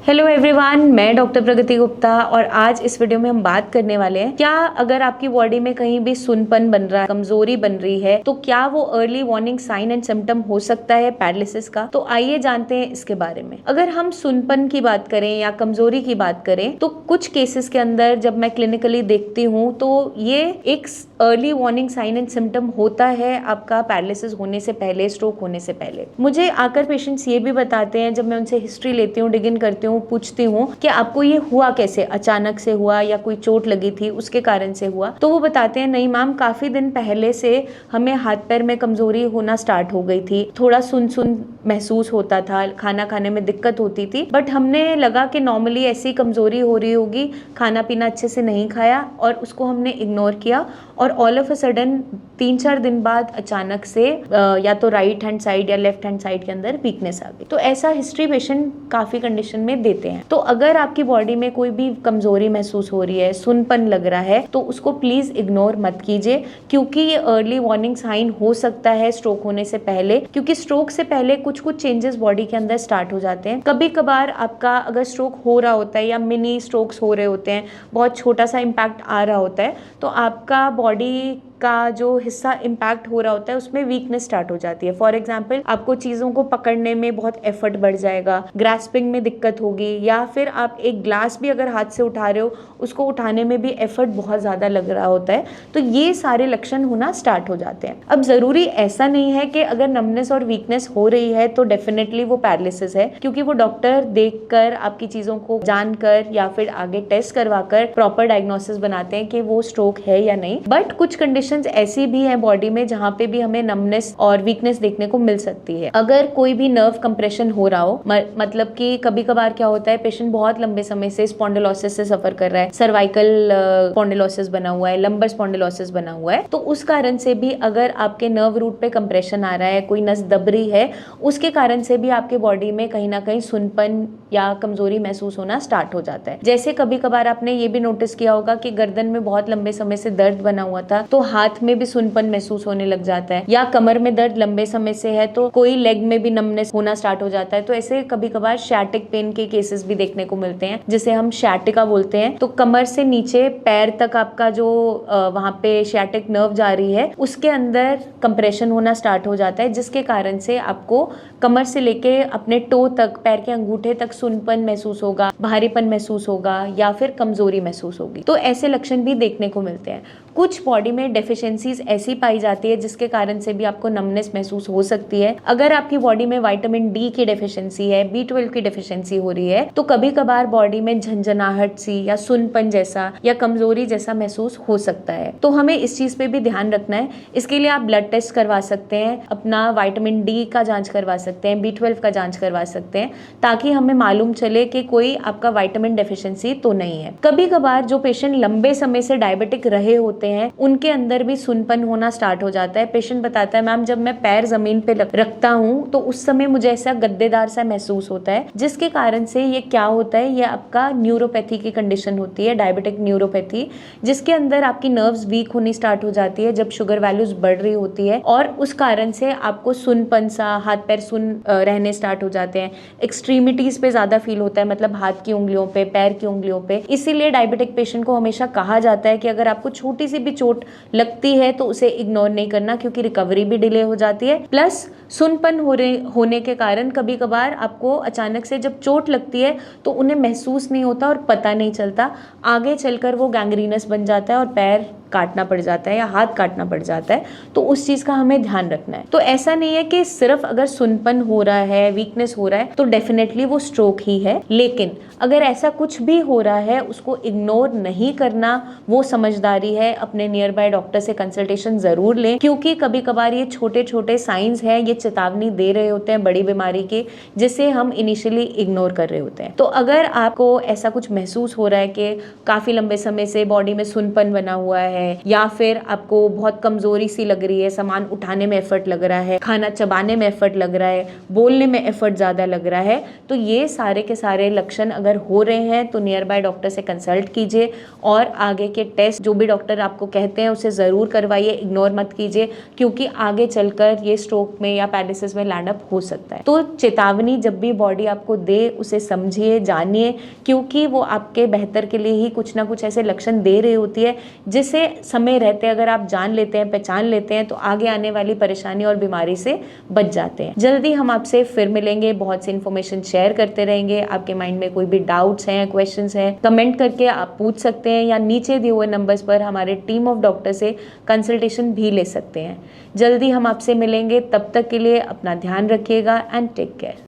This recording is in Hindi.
हेलो एवरीवन, मैं डॉक्टर प्रगति गुप्ता और आज इस वीडियो में हम बात करने वाले हैं क्या अगर आपकी बॉडी में कहीं भी सुनपन बन रहा है, कमजोरी बन रही है, तो क्या वो early warning sign and symptom हो सकता है पैरालिसिस का। तो आइए जानते हैं इसके बारे में। अगर हम सुनपन की बात करें या कमजोरी की बात करें तो कुछ केसेस के अंदर जब मैं क्लिनिकली देखती हूँ तो ये एक early warning sign and symptom होता है आपका पैरालिसिस होने से पहले, स्ट्रोक होने से पहले। मुझे आकर पेशेंट्स ये भी बताते हैं, जब मैं उनसे हिस्ट्री लेती हूँ, डिग इन करती हूँ, पूछती हूँ कि आपको ये हुआ कैसे, अचानक से हुआ या कोई चोट लगी थी उसके कारण से हुआ, तो वो बताते हैं नहीं मैम, काफी दिन पहले से हमें हाथ पैर में कमजोरी होना स्टार्ट हो गई थी, थोड़ा सुन सुन महसूस होता था, खाना खाने में दिक्कत होती थी, बट हमने लगा कि नॉर्मली ऐसी कमजोरी हो रही होगी, खाना पीना अच्छे से नहीं खाया और उसको हमने इग्नोर किया और ऑल ऑफ अ सडन 3-4 दिन बाद अचानक से या तो राइट हैंड साइड या लेफ्ट हैंड साइड के अंदर वीकनेस आ गई। तो ऐसा हिस्ट्री पेशेंट काफी कंडीशन में देते हैं। तो अगर आपकी बॉडी में कोई भी कमजोरी महसूस हो रही है, सुनपन लग रहा है, तो उसको प्लीज इग्नोर मत कीजिए, क्योंकि ये अर्ली वार्निंग साइन हो सकता है स्ट्रोक होने से पहले, क्योंकि स्ट्रोक से पहले कुछ कुछ चेंजेस बॉडी के अंदर स्टार्ट हो जाते हैं। कभी कभार आपका अगर स्ट्रोक हो रहा होता है या मिनी स्ट्रोक्स हो रहे होते हैं, बहुत छोटा सा इम्पैक्ट आ रहा होता है, तो आपका बॉडी का जो हिस्सा इम्पैक्ट हो रहा होता है उसमें वीकनेस स्टार्ट हो जाती है। फॉर एग्जाम्पल, आपको चीज़ों को पकड़ने में बहुत एफर्ट बढ़ जाएगा, ग्रास्पिंग में दिक्कत होगी, या फिर आप एक ग्लास भी अगर हाथ से उठा रहे हो उसको उठाने में भी एफर्ट बहुत ज़्यादा लग रहा होता है। तो ये सारे लक्षण होना स्टार्ट हो जाते हैं। अब ज़रूरी ऐसा नहीं है कि अगर नमनेस और वीकनेस हो रही है तो डेफिनेटली वो पैरालिसिस है, क्योंकि वो डॉक्टर देखकर, आपकी चीज़ों को जानकर या फिर आगे टेस्ट करवाकर प्रॉपर डायग्नोसिस बनाते हैं कि वो स्ट्रोक है या नहीं। बट कुछ कंडीशन ऐसी भी है बॉडी में जहाँ पे भी हमें नमनेस और वीकनेस देखने को मिल सकती है। अगर कोई भी नर्व कंप्रेशन हो रहा हो, मतलब कि कभी कभार क्या होता है, पेशेंट बहुत लंबे समय से स्पॉन्डिलोसिस से सफर कर रहा है, सर्वाइकल स्पॉन्डिलोसिस बना हुआ है, लंबर स्पॉन्डिलोसिस बना हुआ है, तो उस कारण से भी अगर आपके नर्व रूट पे कंप्रेशन आ रहा है, कोई नस दब रही है, उसके कारण से भी आपके बॉडी में कहीं ना कहीं सुनपन या कमजोरी महसूस होना स्टार्ट हो जाता है। जैसे कभी कभार आपने ये भी नोटिस किया होगा कि गर्दन में बहुत लंबे समय से दर्द बना हुआ था तो हाथ में भी सुनपन महसूस होने लग जाता है, या कमर में दर्द लंबे समय से है तो कोई लेग में भी नमनेस होना स्टार्ट हो जाता है। तो ऐसे कभी कभार शैटिक पेन के केसेस भी देखने को मिलते हैं, जिसे हम शैटिका बोलते हैं। तो कमर से नीचे पैर तक आपका जो वहां पे शैटिक नर्व जा रही है उसके अंदर कंप्रेशन होना स्टार्ट हो जाता है, जिसके कारण से आपको कमर से लेके अपने टो तक, पैर के अंगूठे तक सुनपन महसूस होगा, भारीपन महसूस होगा या फिर कमजोरी महसूस होगी। तो ऐसे लक्षण भी देखने को मिलते हैं। कुछ बॉडी में डेफिशिएंसीज ऐसी पाई जाती है जिसके कारण से भी आपको नमनेस महसूस हो सकती है। अगर आपकी बॉडी में विटामिन डी की डेफिशिएंसी है, B12 की डेफिशिएंसी हो रही है, तो कभी कभार बॉडी में झंझनाहट सी या सुनपन जैसा या कमजोरी जैसा महसूस हो सकता है। तो हमें इस चीज पे भी ध्यान रखना है। इसके लिए आप ब्लड टेस्ट करवा सकते हैं, अपना विटामिन डी का जांच करवा सकते हैं, B12 का जांच करवा सकते हैं, ताकि हमें मालूम चले कि कोई आपका विटामिन डेफिशिएंसी तो नहीं है। कभी कभार जो पेशेंट लंबे समय से डायबिटिक रहे होते हैं उनके अंदर भी सुनपन होना स्टार्ट हो जाता है। पेशेंट बताता है मैम, जब मैं पैर जमीन पे रखता हूँ तो उस समय मुझे ऐसा गद्देदार सा महसूस होता है, जिसके कारण से ये क्या होता है, ये आपका न्यूरोपैथी की कंडीशन होती है, डायबिटिक न्यूरोपैथी, जिसके अंदर आपकी नर्व्स वीक होनी स्टार्ट हो जाती है जब शुगर वैल्यूज बढ़ रही होती है, और उस कारण से आपको सुनपन सा, हाथ पैर सुन रहने स्टार्ट हो जाते हैं। एक्सट्रीमिटीज पे ज्यादा फील होता है, मतलब हाथ की उंगलियों पे, पैर की उंगलियों पे। इसीलिए डायबिटिक पेशेंट को हमेशा कहा जाता है कि अगर आपको छोटी सी भी चोट लगती है तो उसे इग्नोर नहीं करना, क्योंकि रिकवरी भी डिले हो जाती है। प्लस सुनपन होने के कारण कभी कभार आपको अचानक से जब चोट लगती है तो उन्हें महसूस नहीं होता और पता नहीं चलता, आगे चलकर वो गैंग्रीनस बन जाता है और पैर काटना पड़ जाता है या हाथ काटना पड़ जाता है। तो उस चीज का हमें ध्यान रखना है। तो ऐसा नहीं है कि सिर्फ अगर सुनपन हो रहा है, वीकनेस हो रहा है, तो डेफिनेटली वो स्ट्रोक ही है। लेकिन अगर ऐसा कुछ भी हो रहा है उसको इग्नोर नहीं करना, वो समझदारी है। अपने नियर बाय डॉक्टर से कंसल्टेशन जरूर लें, क्योंकि कभी कभार ये छोटे छोटे साइंस हैं, ये चेतावनी दे रहे होते हैं बड़ी बीमारी के, जिसे हम इनिशियली इग्नोर कर रहे होते हैं। तो अगर आपको ऐसा कुछ महसूस हो रहा है कि काफी लंबे समय से बॉडी में सुनपन बना हुआ है, या फिर आपको बहुत कमजोरी सी लग रही है, सामान उठाने में एफर्ट लग रहा है, खाना चबाने में एफर्ट लग रहा है, बोलने में एफर्ट ज़्यादा लग रहा है, तो ये सारे के सारे लक्षण अगर हो रहे हैं तो नियर बाय डॉक्टर से कंसल्ट कीजिए और आगे के टेस्ट जो भी डॉक्टर आपको कहते हैं उसे ज़रूर करवाइए, इग्नोर मत कीजिए, क्योंकि आगे चलकर ये स्ट्रोक में या पैरालिसिस में लैंड अप हो सकता है। तो चेतावनी जब भी बॉडी आपको दे उसे समझिए, जानिए, क्योंकि वो आपके बेहतर के लिए ही कुछ ना कुछ ऐसे लक्षण दे रही होती है जिसे समय रहते अगर आप जान लेते हैं, पहचान लेते हैं, तो आगे आने वाली परेशानी और बीमारी से बच जाते हैं। जल्दी हम आपसे फिर मिलेंगे, बहुत सी इन्फॉर्मेशन शेयर करते रहेंगे। आपके माइंड में कोई भी डाउट्स हैं, क्वेश्चंस हैं, कमेंट करके आप पूछ सकते हैं या नीचे दिए हुए नंबर्स पर हमारे टीम ऑफ डॉक्टर से कंसल्टेशन भी ले सकते हैं। जल्दी हम आपसे मिलेंगे, तब तक के लिए अपना ध्यान रखिएगा एंड टेक केयर।